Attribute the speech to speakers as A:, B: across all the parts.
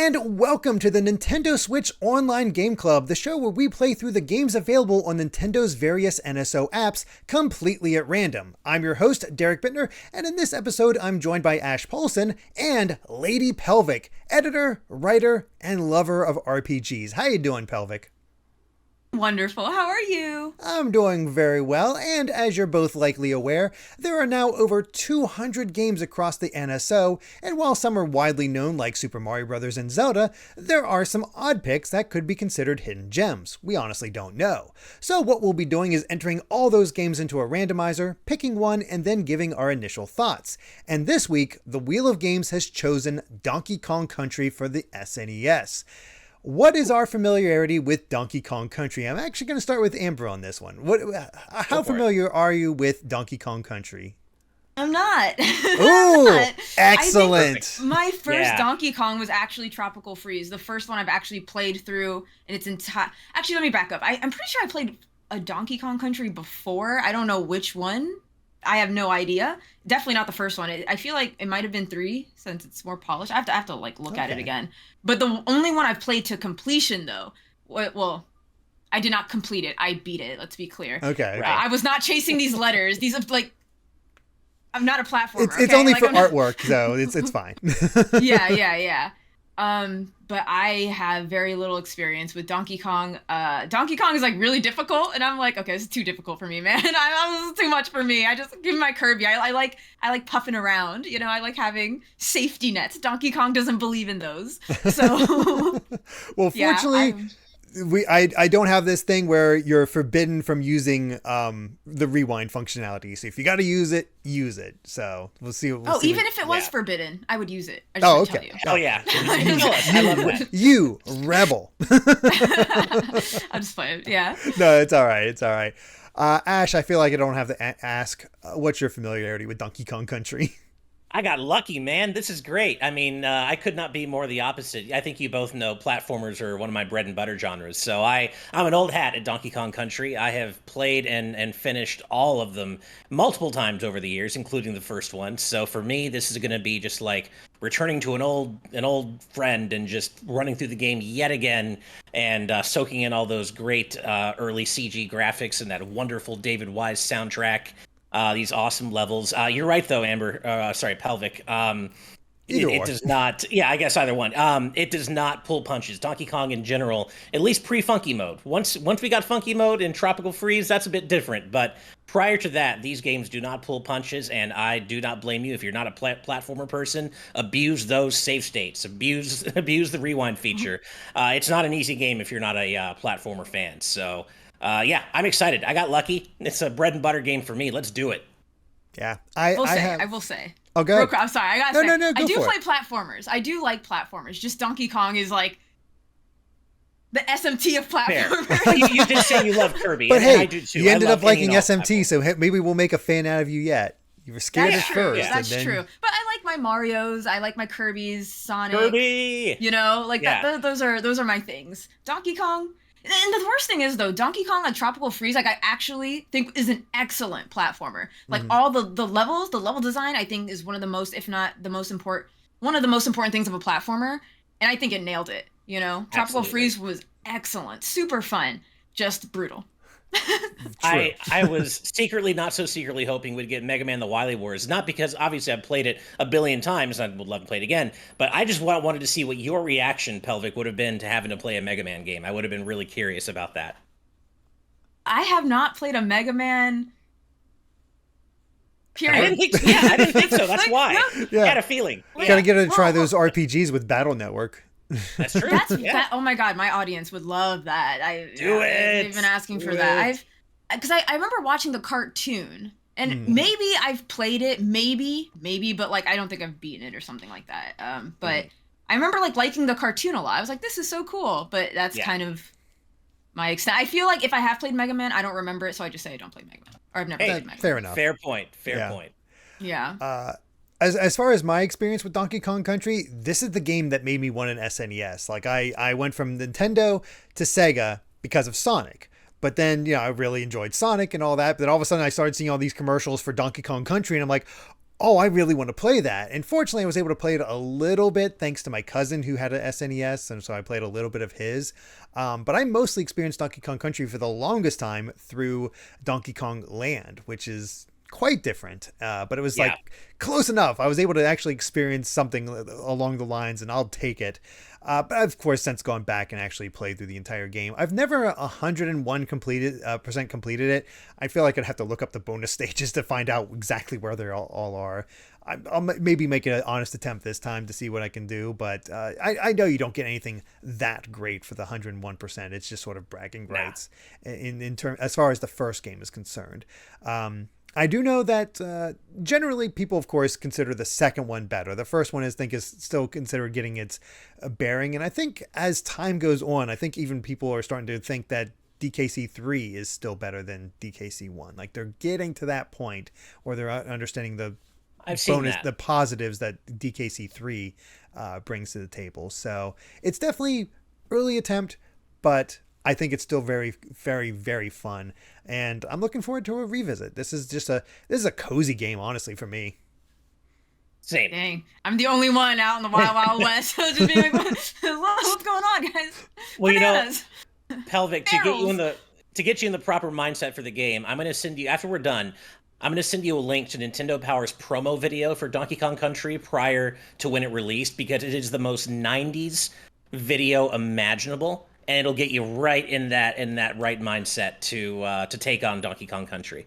A: And welcome to the Nintendo Switch Online Game Club, the show where we play through the games available on Nintendo's various NSO apps completely at random. I'm your host, Derrick Bittner, and in this episode I'm joined by Ash Paulson and Lady Pelvic, editor, writer, and lover of RPGs. How you doing, Pelvic?
B: Wonderful. How are you?
A: I'm doing very well, and as you're both likely aware, there are now over 200 games across the NSO, and while some are widely known like Super Mario Bros. And Zelda, there are some odd picks that could be considered hidden gems. We honestly don't know. So what we'll be doing is entering all those games into a randomizer, picking one, and then giving our initial thoughts. And this week, the Wheel of Games has chosen Donkey Kong Country for the SNES. What is our familiarity with Donkey Kong Country? I'm actually going to start with Amber on this one. How familiar are you with Donkey Kong Country?
B: I'm not.
A: Ooh, excellent.
B: My first Donkey Kong was actually Tropical Freeze, the first one I've actually played through in its entire... Actually, let me back up. I'm pretty sure I played a Donkey Kong Country before. I don't know which one. I have no idea. Definitely not the first one. I feel like it might have been 3 since it's more polished. I have to like look at it again. But the only one I've played to completion though, well, I did not complete it. I beat it. Let's be clear.
A: Okay.
B: Right. I was not chasing these letters. These are like, I'm not a platformer.
A: It's only like, for artwork, though. It's fine.
B: Yeah. But I have very little experience with Donkey Kong. Donkey Kong is like really difficult, and I'm like, okay, this is too difficult for me, man. This is too much for me. I just give me my Kirby. I like puffing around. You know, I like having safety nets. Donkey Kong doesn't believe in those. So,
A: well, fortunately. I don't have this thing where you're forbidden from using the rewind functionality. So if you got to use it, use it. So we'll see.
B: Even if it was forbidden, I would use it.
A: Okay.
C: Tell you. I love that.
A: You rebel.
B: I'm just playing. Yeah.
A: No, it's all right. It's all right. Ash, I feel like I don't have to ask what's your familiarity with Donkey Kong Country.
C: I got lucky, man. This is great. I mean, I could not be more the opposite. I think you both know platformers are one of my bread and butter genres. So I'm an old hat at Donkey Kong Country. I have played and finished all of them multiple times over the years, including the first one. So for me, this is going to be just like returning to an old friend and just running through the game yet again and soaking in all those great early CG graphics and that wonderful David Wise soundtrack. These awesome levels. You're right, though, Amber. Pelvic. It does not. Yeah, I guess either one. It does not pull punches. Donkey Kong in general, at least pre-funky mode. Once we got funky mode in Tropical Freeze, that's a bit different. But prior to that, these games do not pull punches, and I do not blame you if you're not a platformer person. Abuse those save states. Abuse the rewind feature. It's not an easy game if you're not a platformer fan. So. I'm excited. I got lucky. It's a bread and butter game for me. Let's do it.
A: Yeah,
B: I will say.
A: Oh, go ahead.
B: I'm sorry. I gotta say.
A: No,
B: I do play platformers. I do like platformers. Just Donkey Kong is like the SMT of platformers.
C: You did say you love Kirby,
A: but hey,
C: I do too.
A: You ended up liking SMT, so maybe we'll make a fan out of you yet. You were scared at first.
B: Yeah. That's true. But I like my Marios. I like my Kirby's, Sonic.
C: Kirby.
B: You know, like those are my things. Donkey Kong. And the worst thing is, though, Donkey Kong, like Tropical Freeze, like I actually think is an excellent platformer. Like all the levels, the level design, I think is one of the most, if not the most important, one of the most important things of a platformer. And I think it nailed it. You know, Tropical Freeze was excellent, super fun, just brutal.
C: I was secretly, not so secretly, hoping we'd get Mega Man The Wily Wars. Not because, obviously, I've played it a billion times and I would love to play it again, but I just wanted to see what your reaction, Pelvic, would have been to having to play a Mega Man game. I would have been really curious about that.
B: I have not played a Mega Man... Period.
C: I didn't think so. That's why. Yeah. I had a feeling.
A: You gotta get to try those RPGs with Battle Network.
C: That's true.
B: Oh my god, my audience would love that.
C: Do it.
B: They've been asking for that. Because I remember watching the cartoon, and maybe I've played it, maybe, but like I don't think I've beaten it or something like that. But I remember like liking the cartoon a lot. I was like, this is so cool. But that's kind of my extent. I feel like if I have played Mega Man, I don't remember it, so I just say I don't play Mega Man, or I've never played Mega Man.
A: Fair enough.
C: Fair point.
B: Yeah.
A: As far as my experience with Donkey Kong Country, this is the game that made me want an SNES. Like I went from Nintendo to Sega because of Sonic. But then, I really enjoyed Sonic and all that. But then all of a sudden I started seeing all these commercials for Donkey Kong Country and I'm like, oh, I really want to play that. And fortunately, I was able to play it a little bit thanks to my cousin who had a SNES, and so I played a little bit of his. But I mostly experienced Donkey Kong Country for the longest time through Donkey Kong Land, which is quite different. But it was like close enough. I was able to actually experience something along the lines, and I'll take it. But I've, of course, since gone back and actually played through the entire game. I've never 101 percent completed it. I feel like I'd have to look up the bonus stages to find out exactly where they all are. I'll maybe make an honest attempt this time to see what I can do, but I know you don't get anything that great for the 101%. It's just sort of bragging rights in term as far as the first game is concerned. I do know that generally people, of course, consider the second one better. The first one, I think, is still considered getting its bearing. And I think as time goes on, I think even people are starting to think that DKC 3 is still better than DKC 1. Like they're getting to that point where they're understanding the the positives that DKC 3 brings to the table. So it's definitely early attempt, but I think it's still very, very, very fun, and I'm looking forward to a revisit. This is a cozy game, honestly, for me.
C: Same.
B: Dang, I'm the only one out in the wild, wild west. So just being like, what's going on, guys?
C: Well,
B: Bananas.
C: Pelvic, to get you in the proper mindset for the game, I'm going to send you after we're done. I'm going to send you a link to Nintendo Power's promo video for Donkey Kong Country prior to when it released, because it is the most 90s video imaginable. And it'll get you right in that right mindset to take on Donkey Kong Country.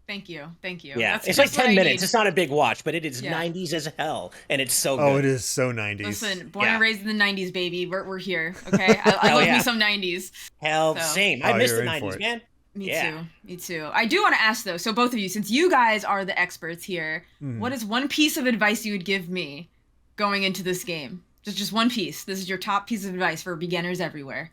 B: Thank you.
C: Yeah, it's like 10 minutes. It's not a big watch, but it is 90s as hell, and it's so good.
A: Oh, it is so 90s.
B: Listen, born and raised in the 90s, baby. We're here, okay? I love me some 90s.
C: Hell, same. I miss the 90s, man.
B: Me too. I do want to ask, though, so both of you, since you guys are the experts here, what is one piece of advice you would give me going into this game? Just one piece. This is your top piece of advice for beginners everywhere.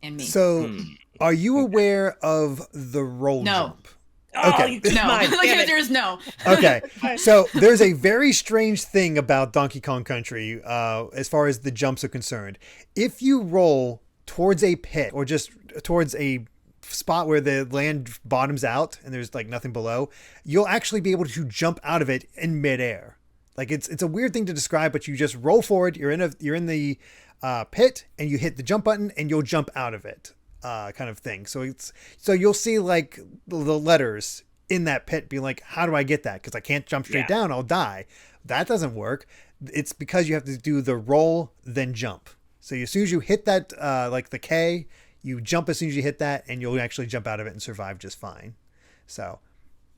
B: And me.
A: So, are you aware of the roll jump?
C: Okay.
B: No. Like the answer is no.
A: Okay. So, there's a very strange thing about Donkey Kong Country as far as the jumps are concerned. If you roll towards a pit or just towards a spot where the land bottoms out and there's like nothing below, you'll actually be able to jump out of it in midair. Like it's a weird thing to describe, but you just roll forward. You're in the pit and you hit the jump button and you'll jump out of it, kind of thing. So you'll see like the letters in that pit being like, how do I get that? Because I can't jump straight down. I'll die. That doesn't work. It's because you have to do the roll then jump. So as soon as you hit that, like the K, you jump as soon as you hit that, and you'll actually jump out of it and survive just fine. So.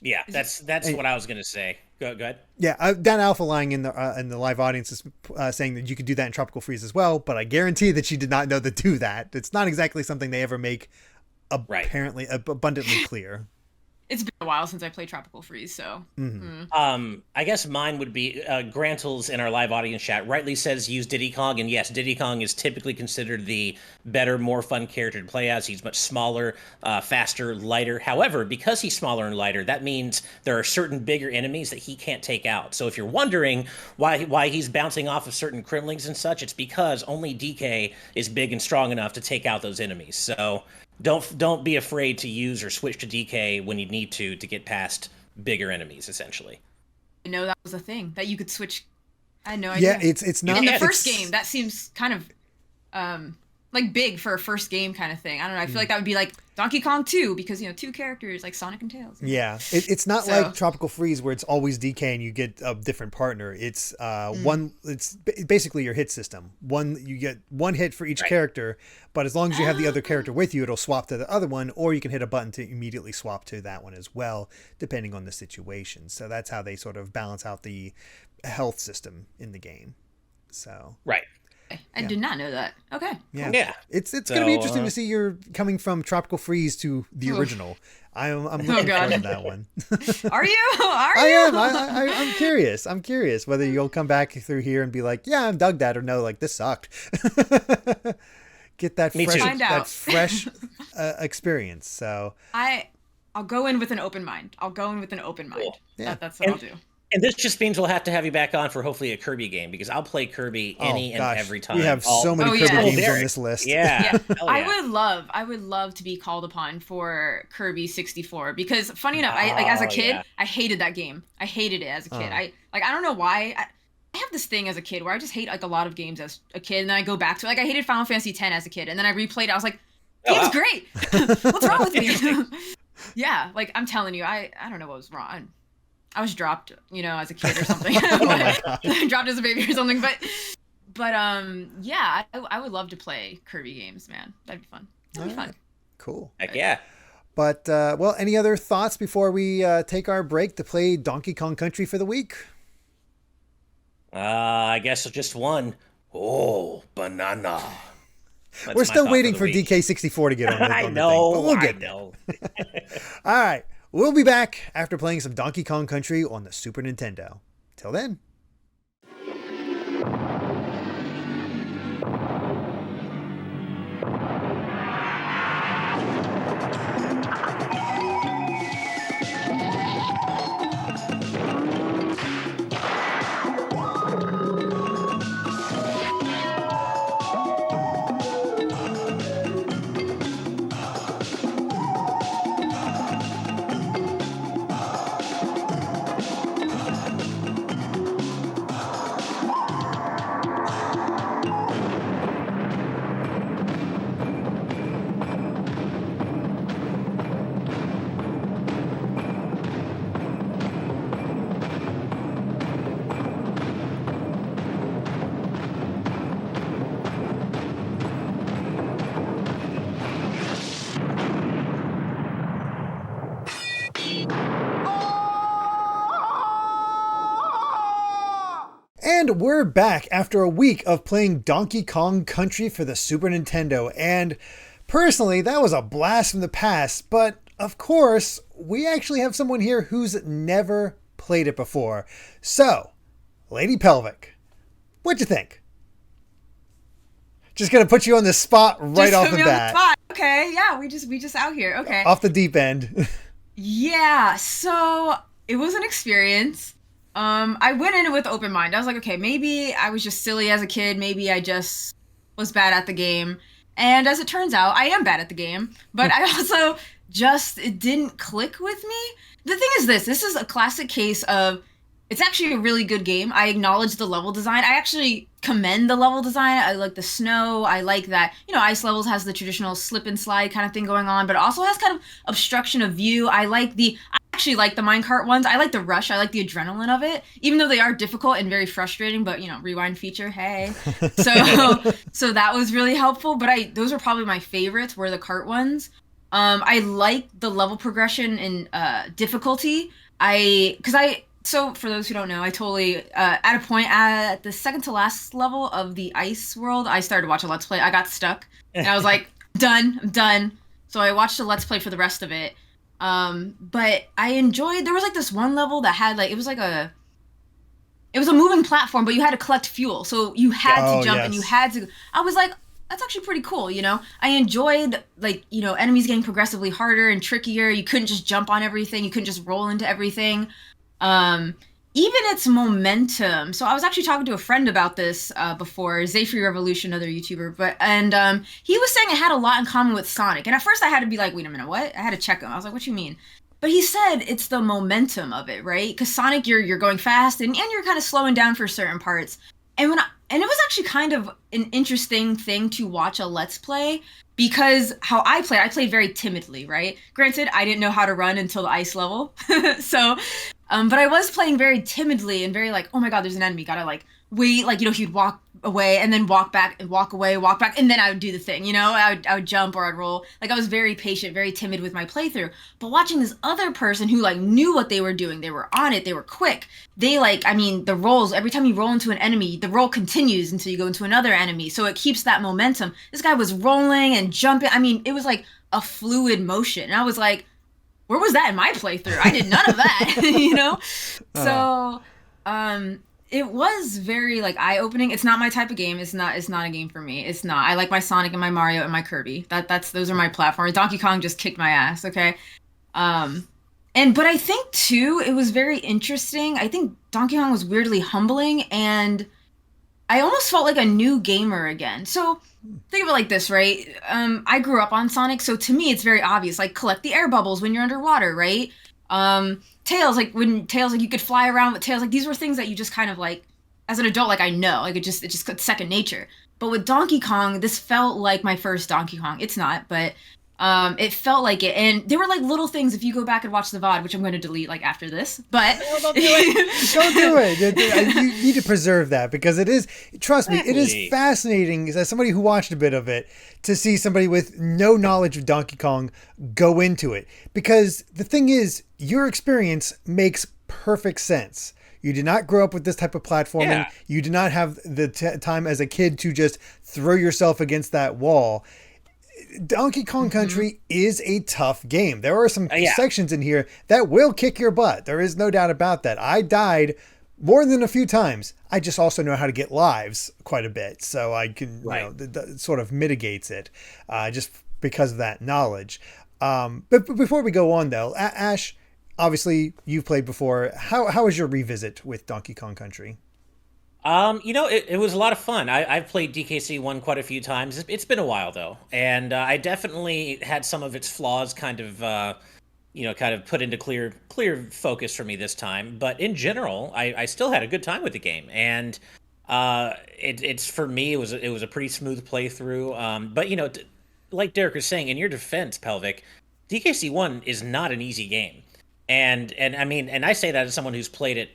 C: Yeah, that's what I was gonna say. Go ahead.
A: Yeah, Dan Alpha lying in the live audience is saying that you could do that in Tropical Freeze as well, but I guarantee that she did not know to do that. It's not exactly something they ever make apparently abundantly clear.
B: It's been a while since I played Tropical Freeze, so.
C: I guess mine would be Grantles in our live audience chat rightly says use Diddy Kong, and yes, Diddy Kong is typically considered the better, more fun character to play as. He's much smaller, faster, lighter. However, because he's smaller and lighter, that means there are certain bigger enemies that he can't take out. So if you're wondering why he's bouncing off of certain Kremlings and such, it's because only DK is big and strong enough to take out those enemies. So don't be afraid to use or switch to DK when you need to get past bigger enemies, essentially.
B: I know that was a thing that you could switch. I had no idea.
A: Yeah, it's not
B: in the first game. That seems kind of like big for a first game kind of thing. I don't know. I feel like that would be like Donkey Kong 2 because two characters like Sonic and Tails.
A: Yeah, it's not like Tropical Freeze where it's always DK and you get a different partner. It's one. It's basically your hit system. You get one hit for each character, but as long as you have the other character with you, it'll swap to the other one, or you can hit a button to immediately swap to that one as well, depending on the situation. So that's how they sort of balance out the health system in the game. So
B: I did not know that. Okay.
A: Yeah. It's going to be interesting to see you're coming from Tropical Freeze to the original. I'm looking forward to that one.
B: Are you?
A: I am. I'm curious. I'm curious whether you'll come back through here and be like, yeah, I'm dug that, or no, like this sucked. Get that fresh experience. So
B: I'll go in with an open mind. Cool. Yeah. That's what I'll do.
C: And this just means we'll have to have you back on for hopefully a Kirby game, because I'll play Kirby any and every time.
A: We have so many Kirby games on this list.
C: Yeah.
B: I would love to be called upon for Kirby 64, because funny enough, as a kid, I hated that game. I hated it as a kid. I don't know why. I have this thing as a kid where I just hate like a lot of games as a kid, and then I go back to it. Like I hated Final Fantasy X as a kid, and then I replayed it. I was like, game's great. What's wrong with me? Yeah, like I'm telling you, I don't know what was wrong. I was dropped, as a kid or something. Dropped as a baby or something. But yeah, I would love to play Kirby games, man. That'd be fun. That'd be fun.
A: Cool.
C: Heck yeah.
A: But, well, any other thoughts before we take our break to play Donkey Kong Country for the week?
C: I guess just one. Oh, banana.
A: We're still waiting for DK64 to get on the
C: I
A: thing.
C: know.
A: But we'll get there. All right. We'll be back after playing some Donkey Kong Country on the Super Nintendo. Till then. And we're back after a week of playing Donkey Kong Country for the Super Nintendo. And personally, that was a blast from the past. But of course, we actually have someone here who's never played it before. So, Lady Pelvic, what'd you think? Just gonna put you on the spot right off the bat.
B: Okay, yeah, we just out here. Okay.
A: Off the deep end.
B: Yeah, so it was an experience. I went in it with open mind. I was like, okay, maybe I was just silly as a kid. Maybe I just was bad at the game. And as it turns out, I am bad at the game. But I also it didn't click with me. The thing is this is a classic case of, it's actually a really good game. I acknowledge the level design. I actually commend the level design. I like the snow. I like that, Ice Levels has the traditional slip and slide kind of thing going on, but it also has kind of obstruction of view. I actually like the minecart ones. I like the rush. I like the adrenaline of it, even though they are difficult and very frustrating, but rewind feature, hey. So that was really helpful, but those are probably my favorites, were the cart ones. I like the level progression and difficulty. So for those who don't know, I totally, at a point at the second to last level of the ice world, I started to watch a Let's Play. I got stuck and I was like, I'm done. So I watched a Let's Play for the rest of it. But I enjoyed, there was like this one level that had like, it was a moving platform, but you had to collect fuel. So you had to jump and you had to, I was like, that's actually pretty cool, I enjoyed enemies getting progressively harder and trickier. You couldn't just jump on everything. You couldn't just roll into everything. Even its momentum. So I was actually talking to a friend about this before, Zayfree Revolution, another YouTuber, he was saying it had a lot in common with Sonic. And at first I had to be like, wait a minute, what? I had to check him. I was like, what you mean? But he said it's the momentum of it, right? Because Sonic, you're going fast and you're kind of slowing down for certain parts. And it was actually kind of an interesting thing to watch a Let's Play, because how I played very timidly, right? Granted, I didn't know how to run until the ice level. So, but I was playing very timidly and very like, oh my God, there's an enemy. Gotta like wait, he'd walk away and then walk back and walk away, walk back. And then I would do the thing, I would jump or I'd roll. Like I was very patient, very timid with my playthrough. But watching this other person who knew what they were doing, they were on it, they were quick. They the rolls, every time you roll into an enemy, the roll continues until you go into another enemy. So it keeps that momentum. This guy was rolling and jumping. It was like a fluid motion. And I was like, where was that in my playthrough? I did none of that, So, it was very eye-opening. It's not my type of game. It's not a game for me. It's not. I like my Sonic and my Mario and my Kirby. Those are my platforms. Donkey Kong just kicked my ass, okay? And But I think too, it was very interesting. I think Donkey Kong was weirdly humbling, and I almost felt like a new gamer again. So think of it like this, right? I grew up on Sonic, so to me it's very obvious. Like collect the air bubbles when you're underwater, right? Tails, like when Tails, like you could fly around with Tails. Like these were things that you just kind of like, as an adult, like I know, like it just got second nature. But with Donkey Kong, this felt like my first Donkey Kong. It's not, but it felt like it, and there were like little things. If you go back and watch the VOD, which I'm going to delete like after this, but
C: No, don't do it.
A: Don't do it. You need to preserve that because it is, trust me, it is
C: Exactly.
A: fascinating as somebody who watched a bit of it to see somebody with no knowledge of Donkey Kong go into it. Because the thing is, your experience makes perfect sense. You did not grow up with this type of platforming.
C: Yeah.
A: You did not have the time as a kid to just throw yourself against that wall. Donkey Kong Country is a tough game. There are some
C: Yeah.
A: sections in here that will kick your butt. There is no doubt about that. I died more than a few times. I just also know how to get lives quite a bit, so I can,
C: Right.
A: it sort of mitigates it, just because of that knowledge. But before we go on, though, Ash, obviously you've played before. How was your revisit with Donkey Kong Country?
C: It was a lot of fun. I've played DKC one quite a few times. It's been a while though, and I definitely had some of its flaws kind of put into clear focus for me this time. But in general, I still had a good time with the game, and it's for me it was a pretty smooth playthrough. But like Derrick was saying, in your defense, Pelvic, DKC one is not an easy game, and I mean, and I say that as someone who's played it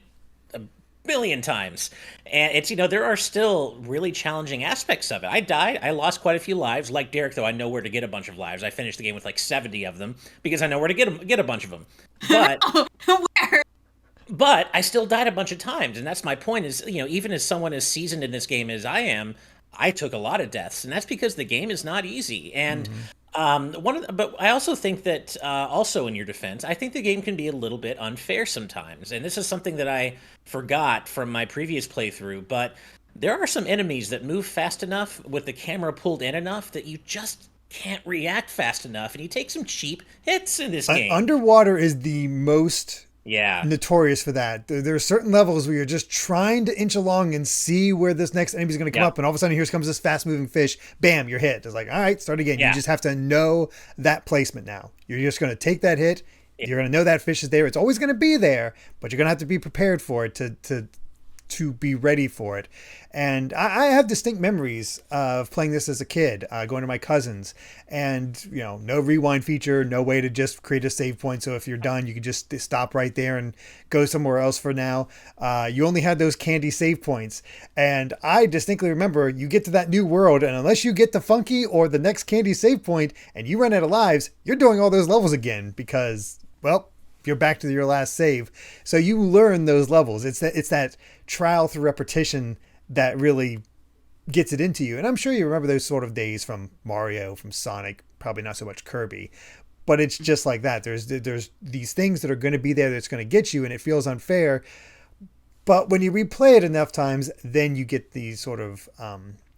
C: million times, and it's there are still really challenging aspects of it. I died, I lost quite a few lives. Like Derrick, though, I know where to get a bunch of lives. I finished the game with like 70 of them because I know where to get a bunch of them. But
B: where?
C: but I still died a bunch of times, and that's my point. Is even as someone as seasoned in this game as I am, I took a lot of deaths, and that's because the game is not easy. And but I also think that also in your defense, I think the game can be a little bit unfair sometimes, and this is something that I forgot from my previous playthrough. But there are some enemies that move fast enough with the camera pulled in enough that you just can't react fast enough, and you take some cheap hits in this game.
A: Underwater is the most
C: Yeah.
A: notorious for that. There are certain levels where you're just trying to inch along and see where this next enemy's going to come
C: Yeah.
A: up, and all of a sudden here comes this fast-moving fish. Bam, you're hit. It's like, all right, start again.
C: Yeah.
A: You just have to know that placement now. You're just going to take that hit. You're going to know that fish is there. It's always going to be there, but you're going to have to be prepared for it to be ready for it. And I have distinct memories of playing this as a kid, going to my cousins, and no rewind feature, no way to just create a save point. So if you're done, you can just stop right there and go somewhere else for now. You only had those candy save points. And I distinctly remember you get to that new world, and unless you get the funky or the next candy save point and you run out of lives, you're doing all those levels again because, well, you're back to your last save. So you learn those levels. It's that trial through repetition that really gets it into you. And I'm sure you remember those sort of days from Mario, from Sonic, probably not so much Kirby, but it's just like that. There's these things that are going to be there that's going to get you, and it feels unfair. But when you replay it enough times, then you get the sort of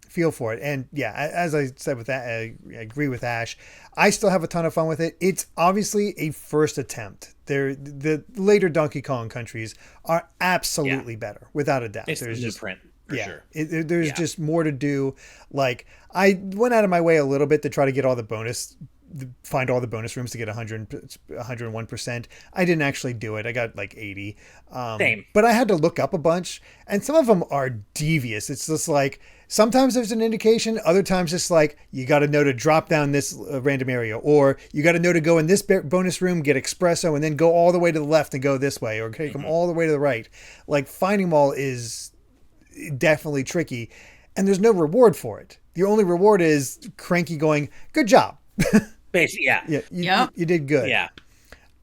A: feel for it. And yeah, as I said with that, I agree with Ash. I still have a ton of fun with it. It's obviously a first attempt. The later Donkey Kong countries are absolutely better, without a doubt.
C: It's
A: There's
C: the
A: just
C: blueprint for sure.
A: there's
C: Yeah.
A: just more to do. Like I went out of my way a little bit to try to get all the find all the bonus rooms to get 101%. I didn't actually do it. I got like 80.
C: Same.
A: But I had to look up a bunch, and some of them are devious. It's just like sometimes there's an indication, other times it's like you got to know to drop down this random area, or you got to know to go in this bonus room, get espresso, and then go all the way to the left and go this way, or take them all the way to the right. Like finding them all is definitely tricky, and there's no reward for it. The only reward is Cranky going, "Good job."
C: Basically, yeah.
A: Yeah, you did good.
C: Yeah.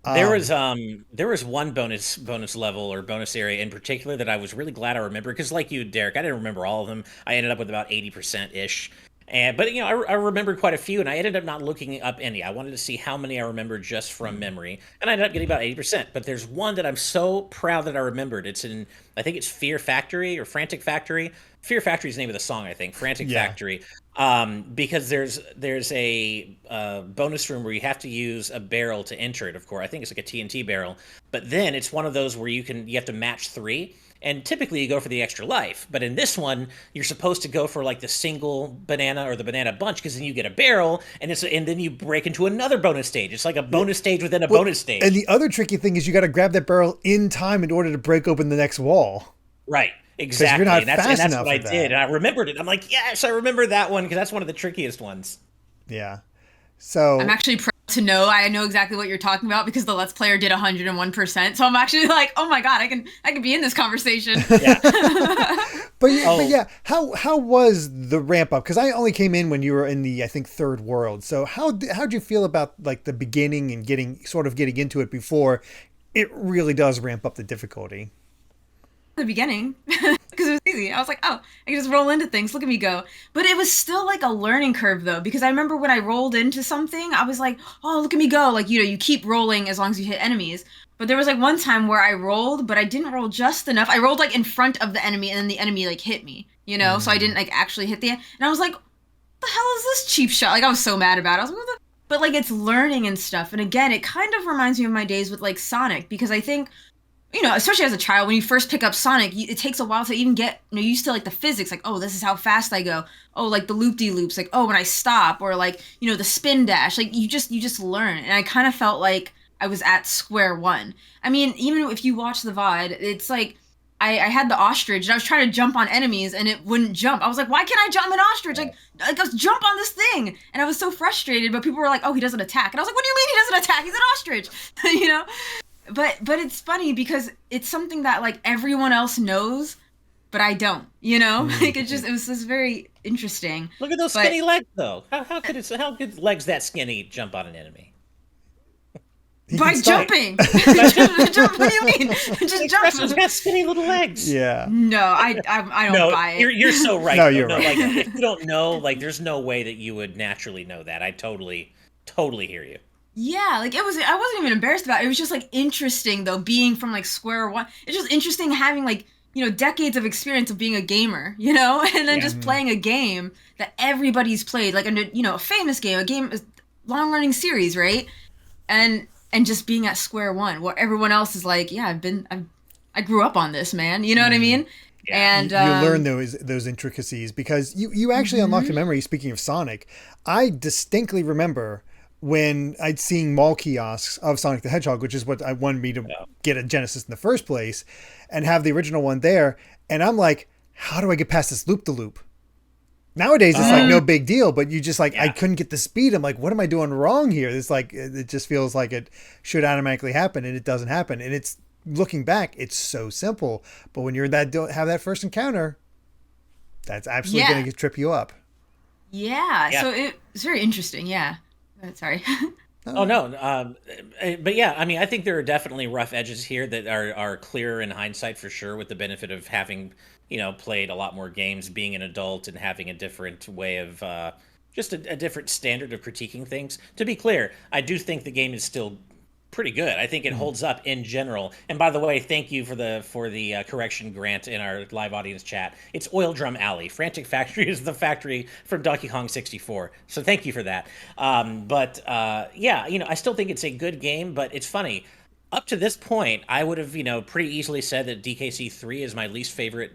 C: There was one bonus level or bonus area in particular that I was really glad I remembered, because like you, Derrick, I didn't remember all of them. I ended up with about 80% ish. But I remembered quite a few, and I ended up not looking up any. I wanted to see how many I remembered just from memory, and I ended up getting about 80%. But there's one that I'm so proud that I remembered. I think it's Fear Factory or Frantic Factory. Fear Factory is the name of the song, I think. Frantic
A: Yeah.
C: Factory, because there's a bonus room where you have to use a barrel to enter it. Of course, I think it's like a TNT barrel. But then it's one of those where you have to match three. And typically you go for the extra life, but in this one you're supposed to go for like the single banana or the banana bunch, because then you get a barrel, and then you break into another bonus stage. It's like a bonus stage within a bonus stage.
A: And the other tricky thing is you got to grab that barrel in time in order to break open the next wall.
C: Right. Exactly.
A: You're not
C: and that's
A: fast
C: what
A: enough
C: I
A: for
C: did.
A: that.
C: And I remembered it. I'm like, yes, I remember that one, because that's one of the trickiest ones.
A: Yeah. So
B: I'm actually proud to know I know exactly what you're talking about because the Let's Player did 101%. So I'm actually like, oh my god, I can be in this conversation.
C: Yeah.
A: But yeah, how was the ramp up? Because I only came in when you were in the, I think, third world. So how'd you feel about like the beginning and getting into it before it really does ramp up the difficulty?
B: The beginning, because it was easy. I was like, oh, I can just roll into things. Look at me go. But it was still like a learning curve though, because I remember when I rolled into something, I was like, oh, look at me go. Like, you keep rolling as long as you hit enemies. But there was like one time where I rolled, but I didn't roll just enough. I rolled like in front of the enemy, and then the enemy like hit me, so I didn't like actually hit and I was like, what the hell is this cheap shot? Like, I was so mad about it. I was like, what the? But like, it's learning and stuff. And again, it kind of reminds me of my days with like Sonic, because I think, especially as a child, when you first pick up Sonic, it takes a while to even get used to like the physics. Like, oh, this is how fast I go. Oh, like the loop-de-loops. Like, oh, when I stop, or like the spin dash. Like you just learn. And I kind of felt like I was at square one. I mean, even if you watch the VOD, it's like I had the ostrich and I was trying to jump on enemies and it wouldn't jump. I was like, why can't I jump an ostrich? Like let's jump on this thing. And I was so frustrated. But people were like, oh, he doesn't attack. And I was like, what do you mean he doesn't attack? He's an ostrich. But it's funny because it's something that like everyone else knows, but I don't, like it was just very interesting.
C: Look at those skinny legs though. How could legs that skinny jump on an enemy?
B: By jumping. What do you mean? Just jump.
C: He's got skinny little legs.
A: Yeah.
B: No, I don't buy it.
C: You're so right.
A: No, you're right.
C: Like, if you don't know, like, there's no way that you would naturally know that. I totally hear you.
B: Yeah, like I wasn't even embarrassed about it. It was just like interesting though, being from like square one. It's just interesting having like, decades of experience of being a gamer, and then just playing a game that everybody's played, like a famous game, a long running series, right? And just being at square one where everyone else is like, yeah, I grew up on this, man. You know what I mean?
A: Yeah.
B: And
A: you learn those intricacies because you actually unlocked a memory. Speaking of Sonic, I distinctly remember when I'd seen mall kiosks of Sonic the Hedgehog, which is what I wanted me to get a Genesis in the first place, and have the original one there. And I'm like, how do I get past this loop-de-loop? Nowadays, it's like no big deal, but you just like, I couldn't get the speed. I'm like, what am I doing wrong here? It's like, it just feels like it should automatically happen, and it doesn't happen. And it's, looking back, it's so simple. But when you're have that first encounter, that's absolutely going to trip you up.
B: Yeah. So it's very interesting. Yeah. Sorry.
C: Oh no, but yeah, I mean, I think there are definitely rough edges here that are clearer in hindsight for sure, with the benefit of having played a lot more games, being an adult, and having a different way of just a different standard of critiquing things. To be clear, I do think the game is still pretty good. I think it holds up in general. And by the way, thank you for the correction, Grant, in our live audience chat. It's Oil Drum Alley. Frantic Factory is the factory from Donkey Kong 64. So thank you for that. Yeah, I still think it's a good game, but it's funny. Up to this point, I would have, pretty easily said that DKC 3 is my least favorite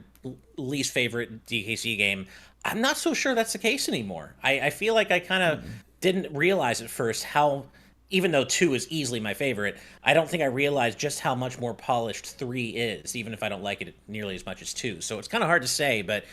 C: DKC game. I'm not so sure that's the case anymore. I feel like I kind of didn't realize at first how, even though 2 is easily my favorite, I don't think I realized just how much more polished 3 is, even if I don't like it nearly as much as 2. So it's kind of hard to say, but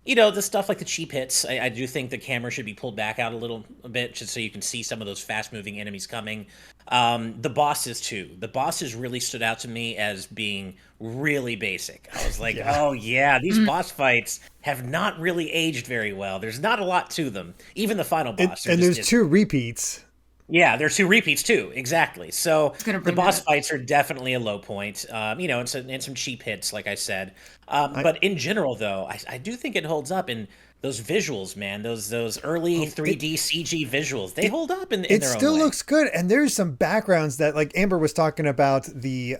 C: the stuff like the cheap hits, I do think the camera should be pulled back out a bit just so you can see some of those fast-moving enemies coming. The bosses, too. The bosses really stood out to me as being really basic. I was like, oh, yeah, these boss fights have not really aged very well. There's not a lot to them. Even the final boss.
A: And there's 2 repeats.
C: Yeah, there's 2 repeats too, exactly. So the boss fights are definitely a low point, and some cheap hits, like I said. But in general, though, I do think it holds up. And those visuals, man, those early 3D CG visuals, they hold up in
A: It
C: their own
A: still
C: way.
A: looks good, and there's some backgrounds that, like Amber was talking about, the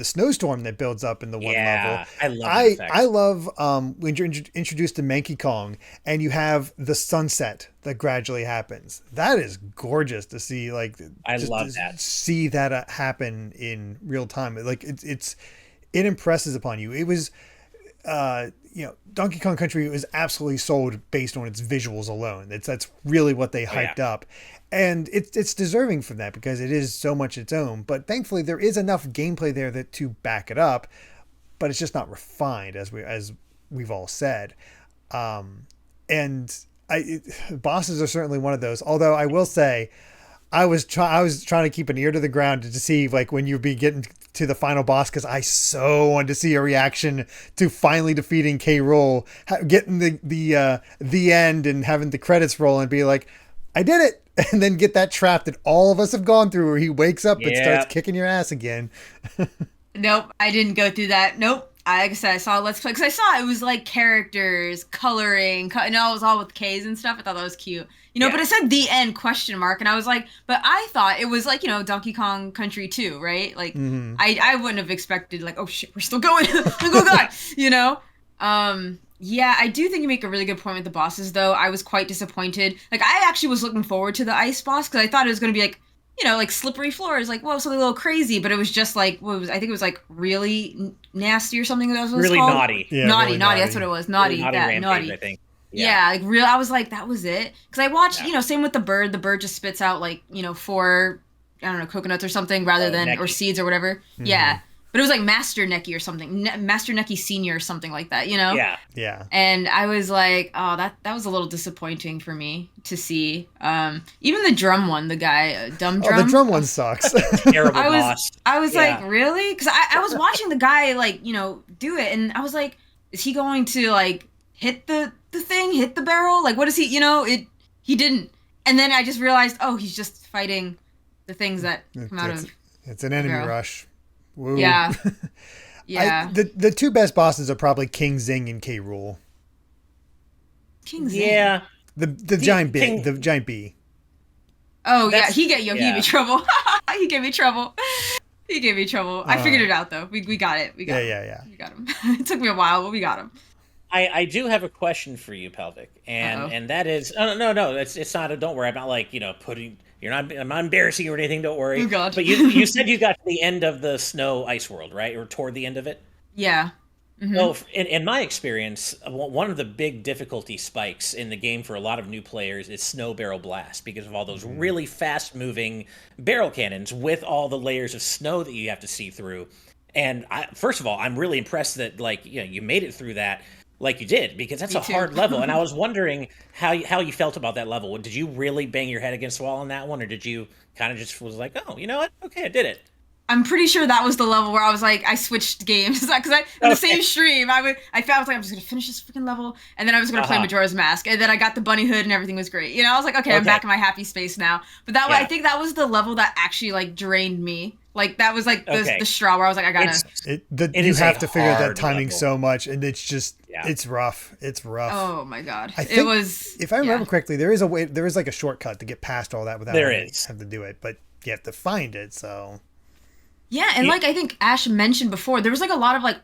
A: snowstorm that builds up in the one level.
C: Yeah, I love that effect.
A: I love when you're introduced to Mankey Kong and you have the sunset that gradually happens. That is gorgeous to see. Like,
C: I
A: just
C: love
A: to
C: that.
A: see that happen in real time. Like it impresses upon you. It was Donkey Kong Country was absolutely sold based on its visuals alone. That's really what they hyped up, and it's deserving for that because it is so much its own. But thankfully, there is enough gameplay there to back it up, but it's just not refined as we've all said. And bosses are certainly one of those. Although I will say, I was trying to keep an ear to the ground to see like when you'd be getting to the final boss, because I so wanted to see a reaction to finally defeating K. Rool, getting the end and having the credits roll and be like, I did it, and then get that trap that all of us have gone through where he wakes up and starts kicking your ass again.
B: Nope, I didn't go through that. Nope. Like I said, I saw Let's Play because I saw it was like characters, coloring, it was all with K's and stuff. I thought that was cute. But it said the end question mark, and I was like, but I thought it was like, Donkey Kong Country 2, right? Like, I wouldn't have expected like, oh shit, we're still going. Oh god, Yeah, I do think you make a really good point with the bosses, though. I was quite disappointed. Like, I actually was looking forward to the ice boss because I thought it was going to be like, like slippery floors, like, whoa, something a little crazy, but it was just like, I think it was like really nasty or something. That was what
C: really
B: called.
C: Naughty.
A: Yeah,
B: naughty,
A: really
B: naughty. That's what it was. Naughty,
C: really
B: that
C: rampage,
B: naughty.
C: I think.
B: Yeah, like real. I was like, that was it. Because I watched, same with the bird. The bird just spits out like, 4, I don't know, coconuts or something rather than
C: Necky.
B: or seeds or whatever.
A: Mm-hmm.
B: Yeah, but it was like Master Necky or something, Master Necky Senior or something like that.
C: Yeah.
B: And I was like, oh, that was a little disappointing for me to see. Even the drum one, the guy, Dumb Drum.
A: Oh, the drum one sucks.
C: Terrible boss.
B: I was like, really? Because I was watching the guy like, do it, and I was like, is he going to like hit the thing, hit the barrel? Like, what is he? He didn't. And then I just realized, oh, he's just fighting the things that come out of.
A: It's an enemy rush. Woo.
B: Yeah. Yeah.
A: The two best bosses are probably King Zing and K. Rool.
B: King Zing.
C: Yeah.
A: The giant bee. The giant bee.
B: Oh yeah, he gave me trouble. He gave me trouble. I figured it out though. We got it. We got him.
A: Yeah.
B: We got him. It took me a while, but we got him.
C: I do have a question for you, Pelvic, and that is no, it's not. Don't worry. I'm not like putting. I'm not embarrassing you or anything. Don't worry.
B: Oh God.
C: But you said you got to the end of the snow ice world, right? Or toward the end of it.
B: Yeah. Mm-hmm.
C: Well, in my experience, one of the big difficulty spikes in the game for a lot of new players is Snow Barrel Blast because of all those really fast-moving barrel cannons with all the layers of snow that you have to see through. And first of all, I'm really impressed that you made it through that like you did, because that's a hard level. And I was wondering how you felt about that level. Did you really bang your head against the wall on that one, or did you kind of just was like, oh, you know what? Okay, I did it.
B: I'm pretty sure that was the level where I was like, I switched games because in the same stream I was like, I'm just gonna finish this freaking level, and then I was gonna play Majora's Mask, and then I got the bunny hood and everything was great. I was like, okay, I'm back in my happy space now. But that way, I think that was the level that actually like drained me. Like that was like the straw where I was like, I gotta.
A: You have to figure that timing
C: level.
A: so much, and it's just it's rough. It's rough.
B: Oh my God,
A: it was. If I remember correctly, there is a way. There is like a shortcut to get past all that without having to do it, but you have to find it. So.
B: Yeah, and like I think Ash mentioned before, there was like a lot of like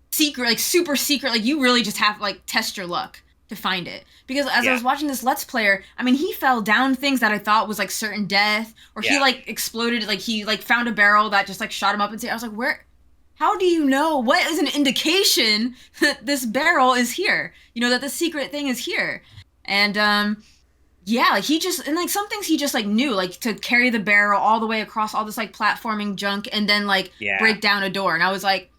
B: secret, like super secret, like you really just have to like test your luck to find it. Because as I was watching this Let's Player, I mean, he fell down things that I thought was like certain death, or he like exploded, like he like found a barrel that just like shot him up and I was like, how do you know? What is an indication that this barrel is here? That the secret thing is here. And like he just, and like some things he just like knew, like to carry the barrel all the way across all this like platforming junk and then like break down a door. And I was like,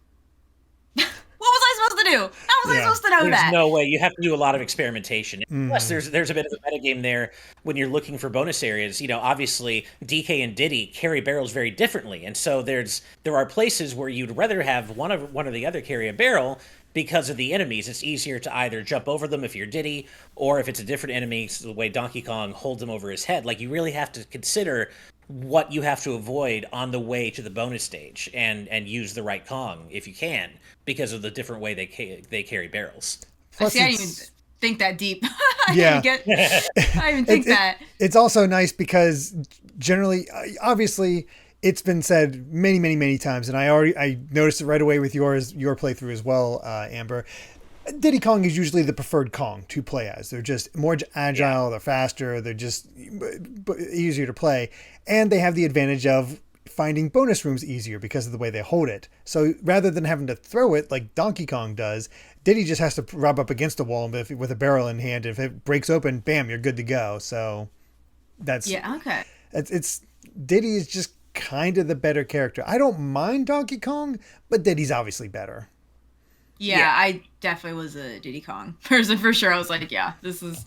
B: what was I supposed to do? How was I supposed to know that?
C: There's no way. You have to do a lot of experimentation. Plus, there's a bit of a metagame there when you're looking for bonus areas. Obviously DK and Diddy carry barrels very differently, and so there are places where you'd rather have one or the other carry a barrel. Because of the enemies, it's easier to either jump over them if you're Diddy, or if it's a different enemy, the way Donkey Kong holds him over his head. Like, you really have to consider what you have to avoid on the way to the bonus stage, and use the right Kong if you can, because of the different way they carry barrels.
A: Plus,
B: think that deep.
A: Yeah.
B: I didn't even think that.
A: It's also nice because generally, obviously, it's been said many, many, many times, and I noticed it right away with your playthrough as well, Amber. Diddy Kong is usually the preferred Kong to play as. They're just more agile, they're faster, they're just easier to play, and they have the advantage of finding bonus rooms easier because of the way they hold it. So rather than having to throw it like Donkey Kong does, Diddy just has to rub up against a wall with a barrel in hand. If it breaks open, bam, you're good to go. So that's
B: okay.
A: It's Diddy is just kind of the better character. I don't mind Donkey Kong, but Diddy's obviously better.
B: Yeah, I definitely was a Diddy Kong person for sure. I was like, yeah, this is.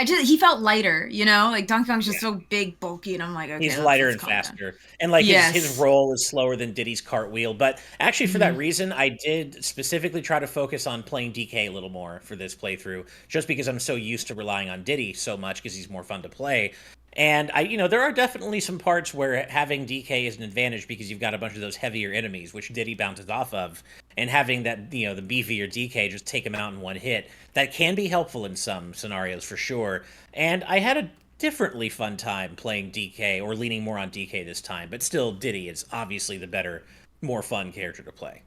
B: He felt lighter, you know, like Donkey Kong's just so big, bulky, and I'm like, okay,
C: he's lighter and faster, and like his roll is slower than Diddy's cartwheel. But actually, for that reason, I did specifically try to focus on playing DK a little more for this playthrough, just because I'm so used to relying on Diddy so much because he's more fun to play. And there are definitely some parts where having DK is an advantage because you've got a bunch of those heavier enemies, which Diddy bounces off of, and having that, the beefier DK just take him out in one hit, that can be helpful in some scenarios for sure. And I had a differently fun time playing DK, or leaning more on DK this time, but still Diddy is obviously the better, more fun character to play.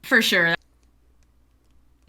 B: For sure.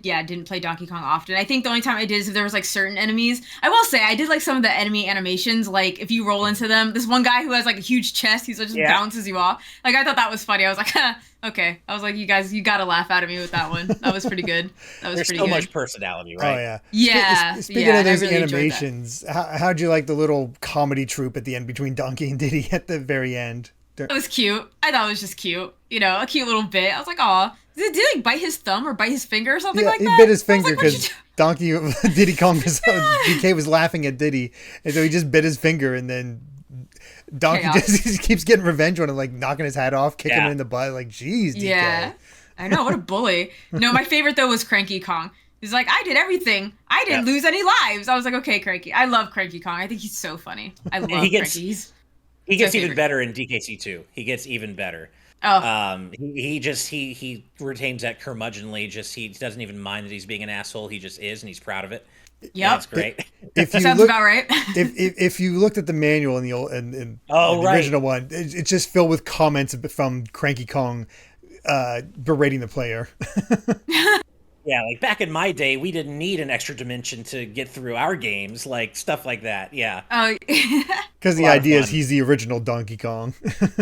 B: Yeah, I didn't play Donkey Kong often. I think the only time I did is if there was like certain enemies. I will say I did like some of the enemy animations. Like if you roll into them, this one guy who has like a huge chest, he's like just bounces you off. Like I thought that was funny. I was like, okay. I was like, you guys, you gotta laugh out at me with that one. That was pretty good.
C: There's so much personality, right?
A: Oh yeah.
B: Yeah.
A: Speaking of those animations, how'd you like the little comedy troupe at the end between Donkey and Diddy at the very end?
B: It was cute. I thought it was just cute. A cute little bit. I was like, aw. Did he like bite his thumb or bite his finger or something like that?
A: He bit his finger because Diddy Kong DK was laughing at Diddy, and so he just bit his finger, and then Donkey just keeps getting revenge on him, like knocking his hat off, kicking him in the butt, like, geez, DK.
B: Yeah, I know, what a bully. No, my favorite though was Cranky Kong. He's like, I did everything. I didn't lose any lives. I was like, okay, Cranky. I love Cranky Kong. I think he's so funny. I love Cranky.
C: He gets even better in DKC 2. He gets even better.
B: Oh.
C: He retains that curmudgeonly. He doesn't even mind that he's being an asshole. He just is, and he's proud of it.
B: Yeah,
C: that's great.
B: Sounds about right.
A: if you looked at the manual in the old the original one, it's just filled with comments from Cranky Kong berating the player.
C: Yeah, like back in my day, we didn't need an extra dimension to get through our games, like stuff like that. Yeah.
B: Oh.
A: Because the idea is he's the original Donkey Kong.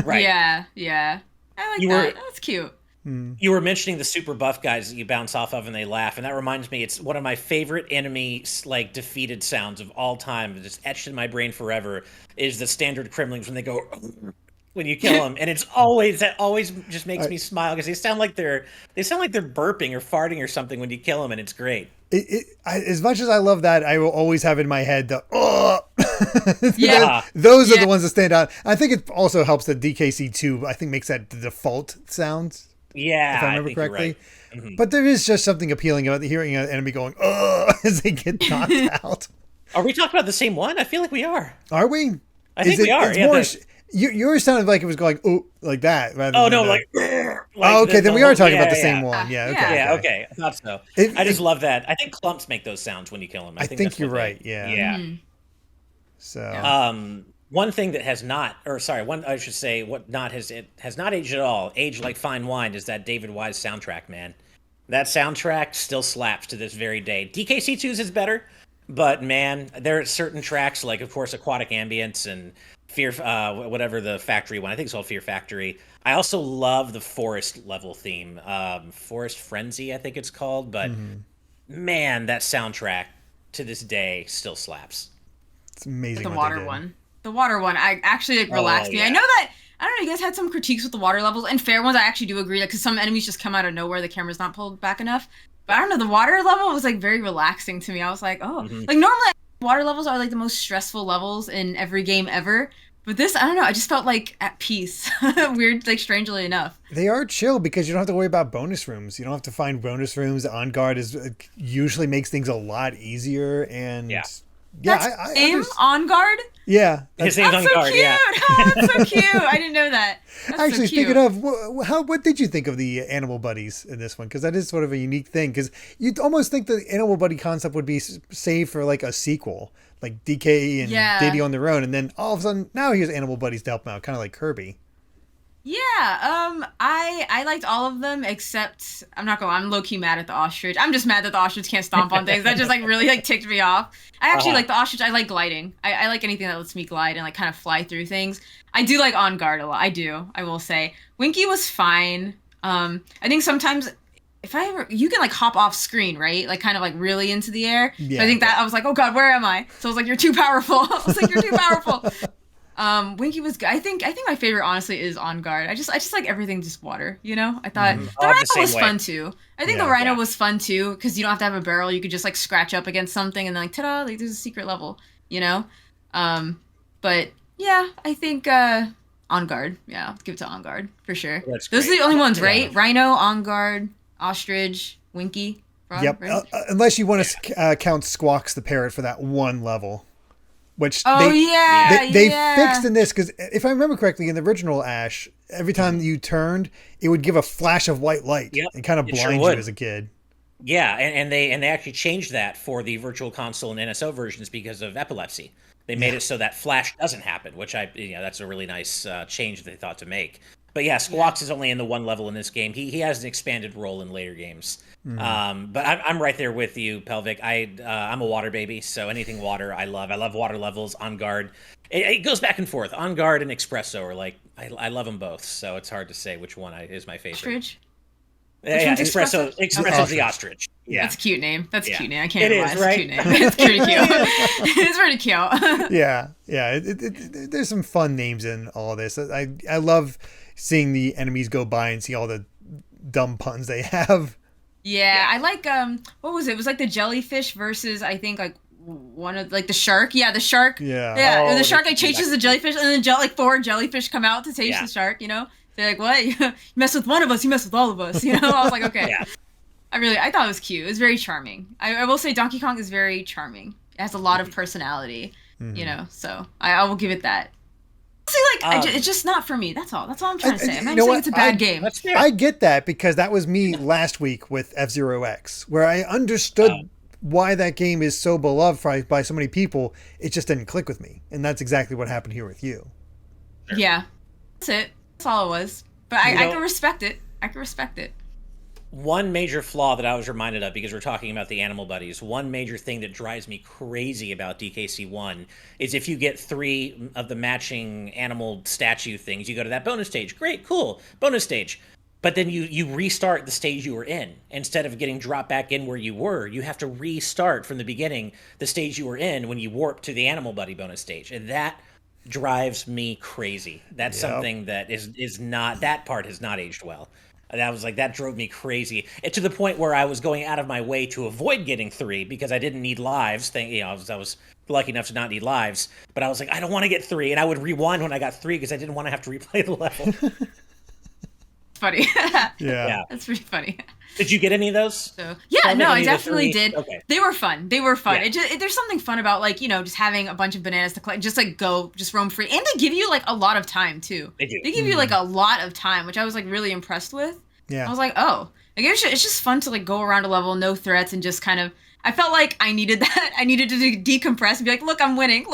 C: Right.
B: Yeah. I like that. That's cute.
C: You were mentioning the super buff guys that you bounce off of and they laugh, and that reminds me, it's one of my favorite enemy like defeated sounds of all time, just etched in my brain forever, is the standard Kremlings when they go when you kill them, and that always just makes me smile because they sound like they're burping or farting or something when you kill them, and it's great.
A: As much as I love that, I will always have in my head the those are the ones that stand out. I think it also helps that DKC2 I think makes that the default sound.
C: Yeah,
A: if I remember correctly.
C: Right.
A: But there is just something appealing about hearing an enemy going as they get knocked out.
C: Are we talking about the same one? I feel like we are.
A: Are we?
C: I think we are. Yeah,
A: yours sounded like it was going like that.
C: Like
A: okay, then we are talking about the same one. Yeah, okay.
C: Yeah, okay. I thought so. I just love that. I think clumps make those sounds when you kill them.
A: I think you're right. Yeah.
C: Yeah.
A: So.
C: One thing that has not aged at all, aged like fine wine, is that David Wise soundtrack, man. That soundtrack still slaps to this very day. DKC2's is better, but man, there are certain tracks, like of course Aquatic Ambience and Fear, whatever the factory one, I think it's called Fear Factory. I also love the forest level theme, Forest Frenzy, I think it's called, but man, that soundtrack to this day still slaps.
A: It's amazing.
B: The water one, I actually relaxed me. I know that, I don't know, you guys had some critiques with the water levels, and fair ones, I actually do agree, because some enemies just come out of nowhere, the camera's not pulled back enough. But I don't know, the water level was like very relaxing to me. I was like, like normally water levels are like the most stressful levels in every game ever. But this, I don't know, I just felt like at peace. Weird, like strangely enough.
A: They are chill because you don't have to worry about bonus rooms. You don't have to find bonus rooms. On guard usually makes things a lot easier, and yeah,
B: That's name On Guard.
A: Yeah,
C: his name's On Guard.
B: Cute.
C: Yeah.
B: Oh, that's so cute. I didn't know that. That's
A: actually,
B: so cute.
A: speaking of, what did you think of the animal buddies in this one? Because that is sort of a unique thing. Because you'd almost think the animal buddy concept would be saved for like a sequel, like DK and Diddy on their own, and then all of a sudden now here's animal buddies to help them out, kind of like Kirby.
B: Yeah, I liked all of them except I'm low key mad at the ostrich. I'm just mad that the ostrich can't stomp on things. That just like really like ticked me off. I actually like the ostrich. I like gliding. I like anything that lets me glide and like kind of fly through things. I do like On Guard a lot. I will say. Winky was fine. I think sometimes you can like hop off screen, right? Like kind of like really into the air.
A: Yeah.
B: So I think that I was like, oh God, where am I? So I was like, you're too powerful. I was like, you're too powerful. Winky was good. I think my favorite honestly is On Guard. I just like everything just water, you know? I thought the rhino was fun too. I think the rhino was fun too because you don't have to have a barrel. You could just like scratch up against something and then like ta-da, like there's a secret level, you know? But yeah, I think On Guard. Yeah, I'll give it to On Guard for sure. Those are the only ones, right? Yeah. Rhino, On Guard, Ostrich, Winky. Frog,
A: yep.
B: Right?
A: Unless you want to count Squawks the parrot for that one level. Which
B: they
A: fixed in this, because if I remember correctly, in the original Ash, every time you turned, it would give a flash of white light and kind of blind you as a kid.
C: Yeah, and they actually changed that for the Virtual Console and NSO versions because of epilepsy. They made it so that flash doesn't happen, which that's a really nice change they thought to make. But yeah, Squawks is only in the one level in this game. He has an expanded role in later games. But I'm right there with you, Pelvic. I'm a water baby, so anything water I love. I love water levels. On Guard, it goes back and forth. On Guard and Espresso are like I love them both, so it's hard to say which one is my favorite.
B: Ostrich.
C: Yeah, Espresso's the ostrich. Yeah,
B: that's a cute name. That's a cute name. I can't lie.
C: It's right?
B: A cute name. It's pretty cute. It's pretty cute.
A: Yeah. There's some fun names in all this. I love seeing the enemies go by and see all the dumb puns they have.
B: Yeah, I like what was it? It was like the jellyfish versus I think like one of like the shark. Yeah, the shark. Yeah. The shark like chases the jellyfish and then like 4 jellyfish come out to chase the shark, you know? They're like, what? You mess with one of us, you mess with all of us, you know? I was like, okay. I thought it was cute. It was very charming. I will say Donkey Kong is very charming. It has a lot of personality, you know? So I will give it that. See, like, it's just not for me. That's all I'm trying to say. I'm not saying it's a bad game.
A: I get that because that was me last week with F-Zero X, where I understood why that game is so beloved by so many people. It just didn't click with me. And that's exactly what happened here with you.
B: Yeah. That's it. That's all it was. But I can respect it.
C: One major flaw that I was reminded of, because we're talking about the animal buddies, one major thing that drives me crazy about DKC1 is if you get 3 of the matching animal statue things, you go to that bonus stage. Great, cool, bonus stage. But then you restart the stage you were in. Instead of getting dropped back in where you were, you have to restart from the beginning the stage you were in when you warp to the animal buddy bonus stage. And that drives me crazy. That's something that is not, that part has not aged well. That drove me crazy. To the point where I was going out of my way to avoid getting 3 because I didn't need lives. I was lucky enough to not need lives, but I was like, I don't want to get 3, and I would rewind when I got 3 because I didn't want to have to replay the level.
B: Funny.
A: Yeah.
B: That's pretty funny.
C: Did you get any of those?
B: So, I definitely did.
C: Okay.
B: They were fun. Yeah. There's something fun about like, you know, just having a bunch of bananas to collect, just like just roam free. And they give you like a lot of time too.
C: They do.
B: They give you like a lot of time, which I was like really impressed with.
A: Yeah.
B: I was like, oh, like it's just fun to like go around a level, no threats, and just kind of, I felt like I needed that. I needed to decompress and be like, look, I'm winning.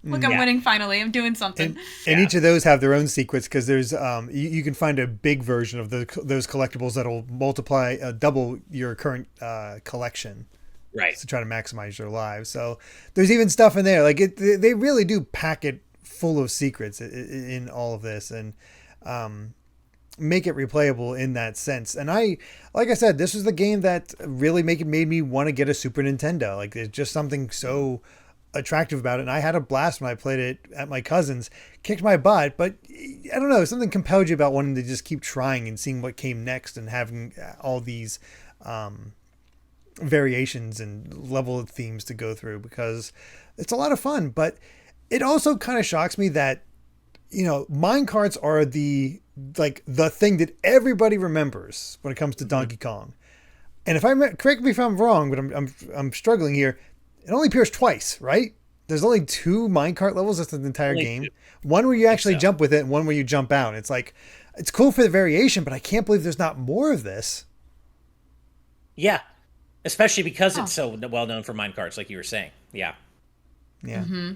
B: Look, I'm winning finally. I'm doing something.
A: And each of those have their own secrets because there's you can find a big version of those collectibles that'll multiply double your current collection.
C: Right.
A: To try to maximize your lives. So there's even stuff in there. Like they really do pack it full of secrets in all of this and make it replayable in that sense. And like I said, this was the game that really made me want to get a Super Nintendo. Like there's just something so attractive about it, and I had a blast when I played it at my cousin's. Kicked my butt, but I don't know, something compelled you about wanting to just keep trying and seeing what came next and having all these variations and level of themes to go through because it's a lot of fun. But it also kind of shocks me that, you know, minecarts are the thing that everybody remembers when it comes to Donkey Kong. And if correct me if I'm wrong, but I'm struggling here. It only appears twice, right? There's only 2 minecart levels in the entire
C: Only
A: game.
C: 2.
A: One where you actually
C: so.
A: jump with it and one where you jump out. It's like, it's cool for the variation, but I can't believe there's not more of this.
C: Yeah. Especially because it's so well known for minecarts, like you were saying. Yeah.
A: Yeah.
B: Mm-hmm.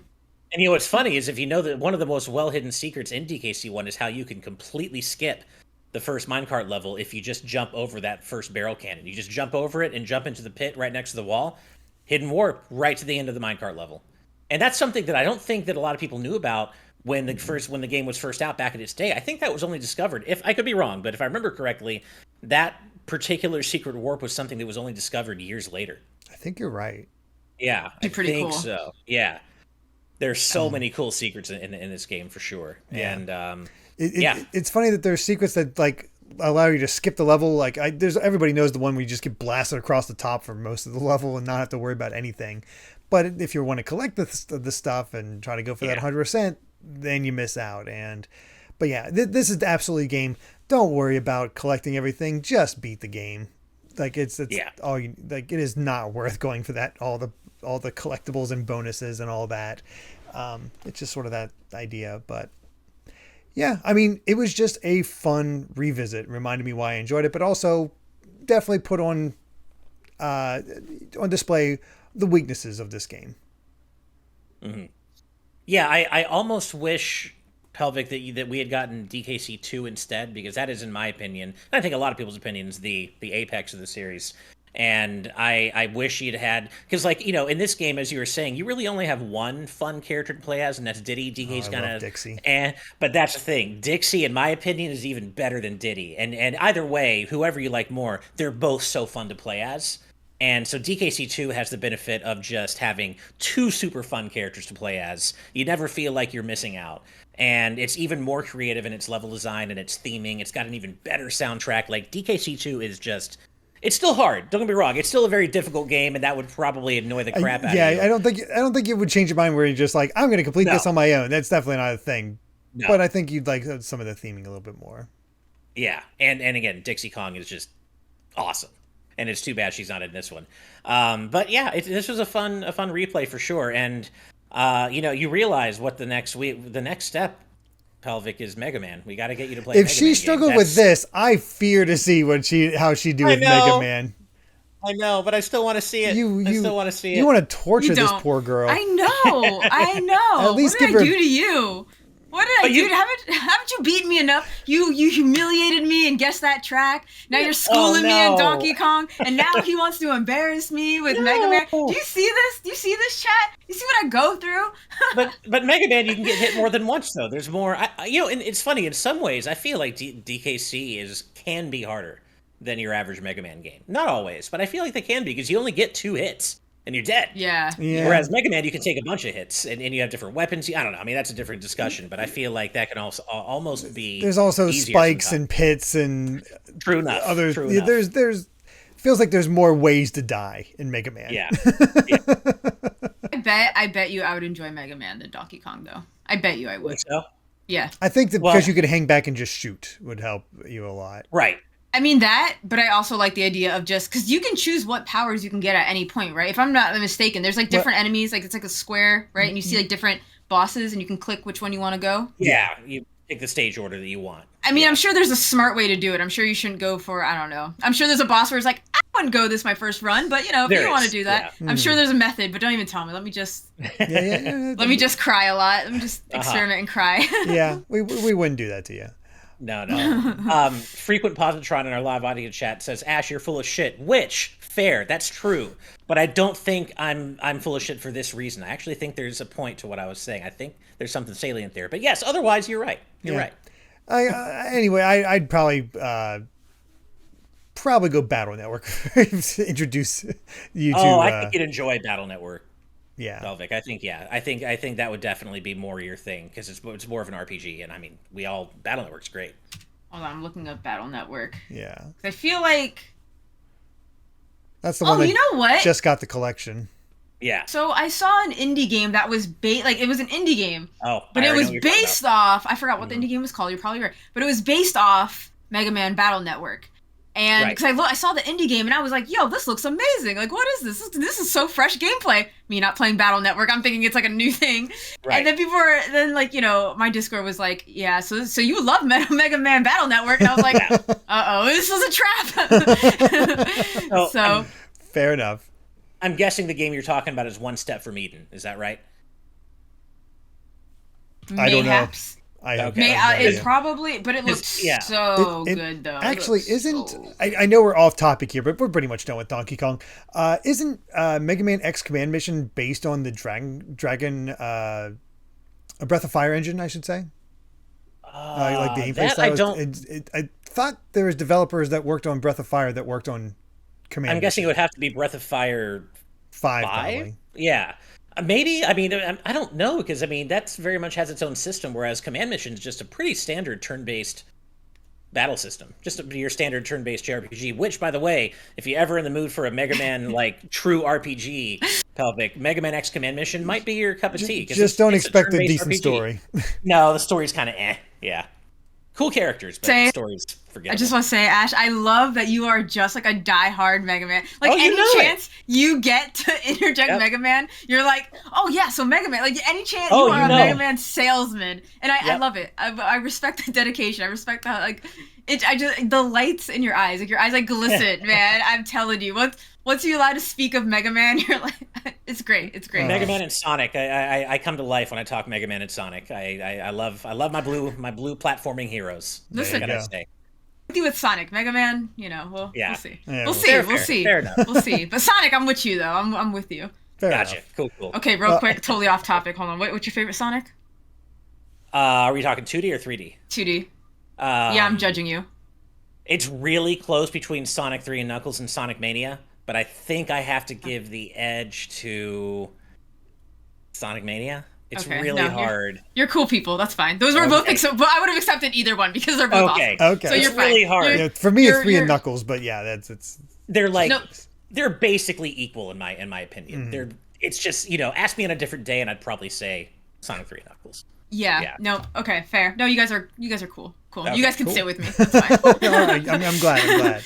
C: And you know what's funny is if you know that one of the most well-hidden secrets in DKC1 is how you can completely skip the first minecart level if you just jump over that first barrel cannon. You just jump over it and jump into the pit right next to the wall. Hidden warp right to the end of the minecart level. And that's something that I don't think that a lot of people knew about when the game was first out back in its day. I think that was only discovered, if I could be wrong, but if I remember correctly, that particular secret warp was something that was only discovered years later.
A: I think you're right.
C: Yeah, I
B: Pretty
C: think
B: cool.
C: so. Yeah. There's so many cool secrets in this game for sure.
A: Yeah.
C: And
A: It's funny that there's secrets that like allow you to skip the level. Like everybody knows the one where you just get blasted across the top for most of the level and not have to worry about anything. But if you want to collect the stuff and try to go for that 100%, then you miss out. But yeah, this is absolutely a game. Don't worry about collecting everything. Just beat the game. Like it's all you like. It is not worth going for that all the collectibles and bonuses and all that. It's just sort of that idea. But yeah, I mean, it was just a fun revisit. Reminded me why I enjoyed it, but also definitely put on display the weaknesses of this game.
C: Mm-hmm. Yeah, I almost wish, Pelvic, that we had gotten DKC 2 instead, because that is, in my opinion, and I think a lot of people's opinions, the apex of the series. And I wish you'd had, because like, in this game, as you were saying, you really only have one fun character to play as, and that's Diddy. DK's kind of
A: Dixie.
C: But that's the thing. Dixie, in my opinion, is even better than Diddy. And either way, whoever you like more, they're both so fun to play as. And so DKC2 has the benefit of just having 2 super fun characters to play as. You never feel like you're missing out. And it's even more creative in its level design and its theming. It's got an even better soundtrack. Like, DKC2 is just... It's still hard. Don't get me wrong. It's still a very difficult game, and that would probably annoy the crap out of you.
A: Yeah, I don't think it would change your mind where you're just like, I'm going to complete this on my own. That's definitely not a thing. No. But I think you'd like some of the theming a little bit more.
C: Yeah, and again, Dixie Kong is just awesome. And it's too bad she's not in this one. But yeah, this was a fun replay for sure. And you realize what the next step, Pelvic, is Mega Man. We got to get you to play.
A: If she struggled with this, I fear to see how she do with Mega Man.
C: I know, but I still want to see it. I still want to see it.
A: You want to torture this poor girl.
B: I know.
A: At least
B: what did I do to you? What did I do? Haven't you beaten me enough? You humiliated me and guessed that track. Now you're schooling me in Donkey Kong, and now he wants to embarrass me with Mega Man. Do you see this? Do you see this, chat? You see what I go through?
C: but Mega Man, you can get hit more than once though. There's more. And it's funny. In some ways, I feel like DKC can be harder than your average Mega Man game. Not always, but I feel like they can be, because you only get 2 hits. And you're dead.
B: Yeah.
C: Whereas Mega Man, you can take a bunch of hits, and you have different weapons. I don't know. I mean, that's a different discussion, but I feel like that can also almost be.
A: There's also spikes and pits and
C: true enough.
A: Others.
C: True enough.
A: There's feels like there's more ways to die in Mega Man.
C: Yeah.
B: I bet you I would enjoy Mega Man than Donkey Kong, though. I bet you I would.
C: So?
B: Yeah.
A: I think that because you could hang back and just shoot would help you a lot.
C: Right.
B: I mean that, but I also like the idea of just, because you can choose what powers you can get at any point, right? If I'm not mistaken, there's like different enemies, like it's like a square, right? And you see like different bosses, and you can click which one you want to go.
C: Yeah, you pick the stage order that you want.
B: I mean, I'm sure there's a smart way to do it. I'm sure you shouldn't go for, I don't know. I'm sure there's a boss where it's like, I wouldn't go this my first run, but if you want to do that, I'm sure there's a method, but don't even tell me. Let me just let me just cry a lot. Let me just experiment and cry.
A: Yeah, we wouldn't do that to you.
C: No. Frequent positron in our live audio chat says, Ash, you're full of shit. Which, fair, that's true. But I don't think I'm full of shit for this reason. I actually think there's a point to what I was saying. I think there's something salient there. But yes, otherwise, you're right. You're right.
A: Anyway, I'd probably go Battle Network to introduce you to.
C: Oh, I think you'd enjoy Battle Network.
A: Yeah,
C: Pelvic. I think that would definitely be more your thing, because it's more of an RPG, and I mean, Battle Network's great.
B: Hold on, I'm looking up Battle Network.
A: Yeah,
B: I feel like
A: that's the one.
B: You know what?
A: Just got the collection.
C: Yeah.
B: So I saw an indie game that was it was an indie game.
C: Oh,
B: but it was based off. I forgot what the indie game was called. You're probably right, but it was based off Mega Man Battle Network. And
C: Right.
B: because I saw the indie game and I was like, yo, this looks amazing. Like, what is this? This is so fresh gameplay. Me not playing Battle Network, I'm thinking it's like a new thing.
C: Right.
B: And then people were, like, my Discord was like, yeah, so you love Mega Man Battle Network. And I was like, uh-oh, this was a trap. So.
A: Fair enough.
C: I'm guessing the game you're talking about is One Step from Eden. Is that right?
A: I don't know.
B: Mayhaps. It probably, but it looks so good though.
A: Actually, I know we're off topic here, but we're pretty much done with Donkey Kong. Isn't Mega Man X Command Mission based on the Dragon a Breath of Fire engine, I should say? Like the gameplay style. I thought there was developers that worked on Breath of Fire that worked on Command Mission.
C: I'm guessing it would have to be Breath of Fire
A: 5 probably.
C: Yeah. Maybe. I mean, I don't know, because, I mean, that very much has its own system, whereas Command Mission is just a pretty standard turn-based battle system. Just your standard turn-based JRPG, which, by the way, if you're ever in the mood for a Mega Man, like, true RPG, Pelvic, Mega Man X Command Mission might be your cup of tea.
A: Just don't expect a decent story.
C: No, the story's kind of yeah. Cool characters, but the story's forgettable.
B: I just want to say, Ash, I love that you are just like a diehard Mega Man. Like, any chance you get to interject Mega Man, you're like, oh yeah, so Mega Man. Like, any chance you are a Mega Man salesman. And I love it. I respect the dedication. I respect that, like, the lights in your eyes. Like, your eyes, like, glisten, man. I'm telling you. Once you're allowed to speak of Mega Man, you're like, it's great. It's great.
C: Mega Man and Sonic. I come to life when I talk Mega Man and Sonic. I love my blue platforming heroes.
B: Listen,
C: what can I say?
B: With Sonic, Mega Man, we'll see.
A: Yeah,
B: we'll see.
C: Fair enough.
B: We'll see. But Sonic, I'm with you though. I'm with you.
C: Gotcha. Cool.
B: Okay, real quick, totally off topic. Hold on. What's your favorite Sonic?
C: Are we talking 2D or 3D?
B: 2D. Yeah, I'm judging you.
C: It's really close between Sonic 3 and Knuckles and Sonic Mania, but I think I have to give the edge to Sonic Mania. It's really hard.
B: You're cool people. That's fine. Those were both, but I would have accepted either one because they're both awesome.
A: Okay.
B: So you're
C: fine. Really hard.
A: For me, it's 3 and Knuckles, but yeah,
C: they're like they're basically equal in my opinion. It's just, ask me on a different day and I'd probably say Sonic 3 and Knuckles.
B: Yeah. No. Okay. Fair. No, you guys are cool. Cool.
C: Okay,
B: you guys can sit with me. That's fine.
A: All right. I'm glad.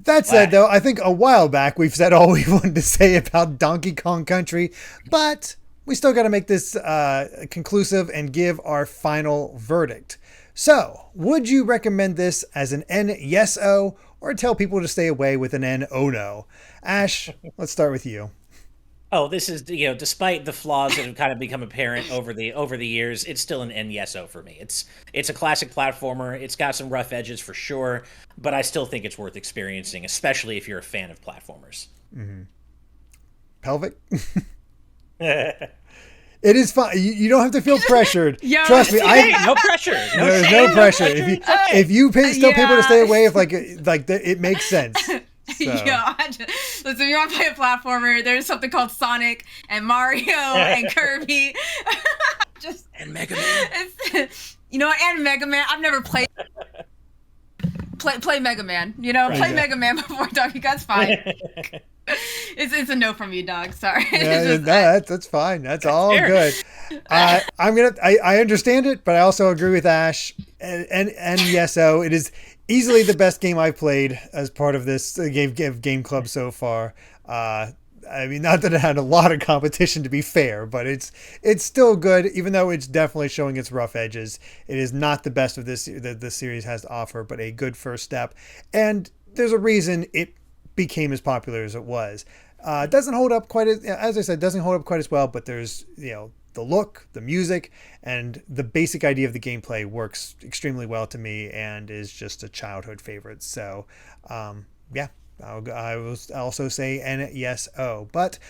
A: That said, though, I think a while back we've said all we wanted to say about Donkey Kong Country, but we still got to make this conclusive and give our final verdict. So, would you recommend this as an NSO or tell people to stay away with an NO? Ash, let's start with you.
C: Oh, this is, despite the flaws that have kind of become apparent over the years, it's still an NSO for me. It's a classic platformer. It's got some rough edges for sure, but I still think it's worth experiencing, especially if you're a fan of platformers.
A: Mm-hmm. Pelvic? It is fun. You don't have to feel pressured. Trust me.
C: No pressure.
A: There's no pressure. If you tell people to stay away, if it makes sense. So.
B: Listen, if you want to play a platformer, there's something called Sonic and Mario and Kirby.
C: And Mega Man.
B: And Mega Man. I've never played. Play Mega Man. Play Mega Man before Donkey Kong's fine. It's a no from you, dog. Sorry.
A: Yeah, that's fine. That's all good. I understand it, but I also agree with Ash. And yes, so it is easily the best game I've played as part of this game club so far. I mean, not that it had a lot of competition, to be fair, but it's still good, even though it's definitely showing its rough edges. It is not the best of this that the series has to offer, but a good first step. And there's a reason it became as popular as it was. Doesn't hold up quite as I said, doesn't hold up quite as well, but there's, the look, the music, and the basic idea of the gameplay works extremely well to me and is just a childhood favorite. So, yeah, I will also say NSO. But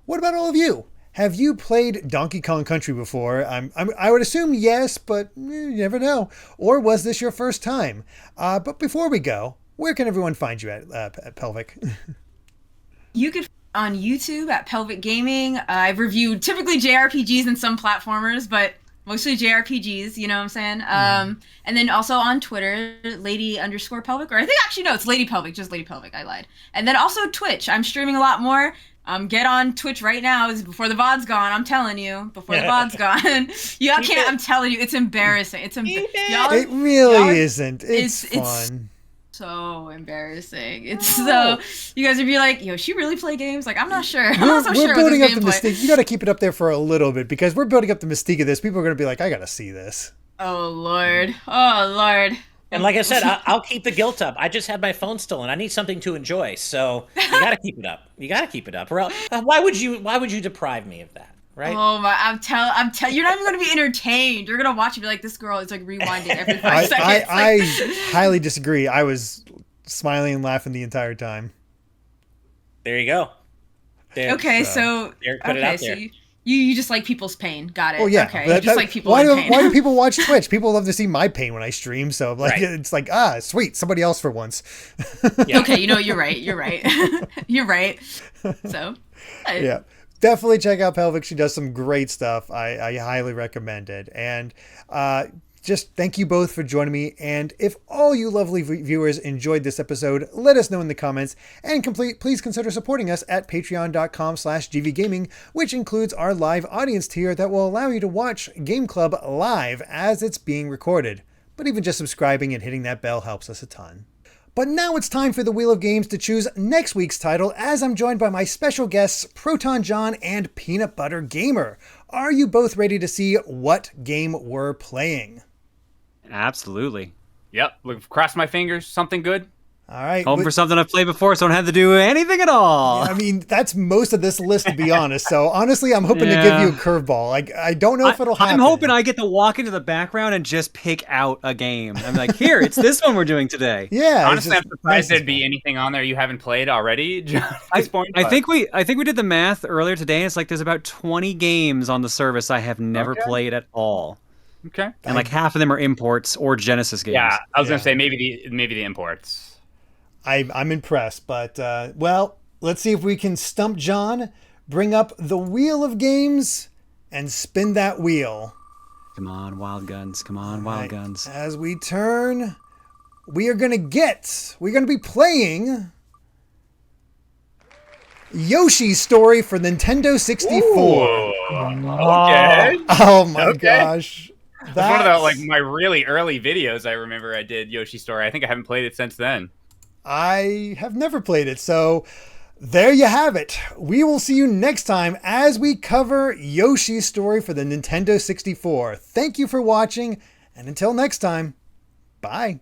A: what about all of you? Have you played Donkey Kong Country before? I would assume yes, but you never know. Or was this your first time? But before we go, where can everyone find you at Pelvic?
B: You could on YouTube at Pelvic Gaming. I've reviewed typically JRPGs and some platformers, but mostly JRPGs, you know what I'm saying? And then also on Twitter, Lady_Pelvic, or I think actually, no, it's Lady Pelvic, just Lady Pelvic, I lied. And then also Twitch. I'm streaming a lot more. Get on Twitch right now. It's before the VOD's gone. I'm telling you, before the VOD's gone. Y'all can't, I'm telling you, it's embarrassing. It really
A: isn't. It's fun.
B: so embarrassing. It's so you guys would be like, yo, she really play games? Like, I'm not sure. I'm not so
A: We're
B: sure
A: building
B: with
A: up
B: this
A: the
B: gameplay.
A: mystique. You got to keep it up there for a little bit because we're building up the mystique of this. People are going to be like, I got to see this.
B: Oh Lord. Oh Lord.
C: And like I said, I'll keep the guilt up. I just had my phone stolen. I need something to enjoy, so you got to keep it up. You got to keep it up. Or else, why would you deprive me of that, right?
B: Oh my! I'm tell. You're not even gonna be entertained. You're gonna watch and be like, this girl is like rewinding every 5 seconds.
A: I highly disagree. I was smiling and laughing the entire time.
C: There you go. There,
B: okay, so
C: Derrick put it out there.
B: So you just like people's pain. Got it.
A: Oh yeah.
B: Okay. Just like people
A: why
B: in
A: do,
B: pain.
A: Why do people watch Twitch? People love to see my pain when I stream. So like,
C: Right.
A: it's like, sweet, somebody else for once.
C: Yeah.
B: Okay, you're right. You're right. You're right. So.
A: Yeah. Definitely check out Pelvic. She does some great stuff. I highly recommend it. And just thank you both for joining me. And if all you lovely viewers enjoyed this episode, let us know in the comments. And please consider supporting us at patreon.com/gvgaming, which includes our live audience tier that will allow you to watch Game Club live as it's being recorded. But even just subscribing and hitting that bell helps us a ton. But now it's time for the Wheel of Games to choose next week's title as I'm joined by my special guests, Proton John and Peanut Butter Gamer. Are you both ready to see what game we're playing?
D: Absolutely.
E: Yep. Look, cross my fingers. Something good.
A: All right.
D: Hoping for something I've played before so I don't have to do anything at all.
A: I mean, that's most of this list, to be honest. So honestly, I'm hoping to give you a curveball. Like, I don't know if it'll happen.
D: I'm hoping I get to walk into the background and just pick out a game. I'm like, here, it's this one we're doing today.
A: Yeah.
E: Honestly, I'm surprised there'd be anything on there you haven't played already, John, at this point.
D: I think we did the math earlier today, and it's like there's about 20 games on the service I have never played at all.
E: Okay.
D: And like half of them are imports or Genesis games.
E: Yeah, I was gonna say maybe the imports.
A: I'm impressed, but well, let's see if we can stump John, bring up the Wheel of Games, and spin that wheel.
D: Come on, Wild Guns. Come on, Wild Guns.
A: As we turn, we're going to be playing Yoshi's Story for Nintendo 64.
E: Okay.
A: Oh my gosh.
E: That's one of the, like, my really early videos I remember I did Yoshi Story. I think I haven't played it since then.
A: I have never played it, so there you have it. We will see you next time as we cover Yoshi's Story for the Nintendo 64. Thank you for watching, and until next time, bye.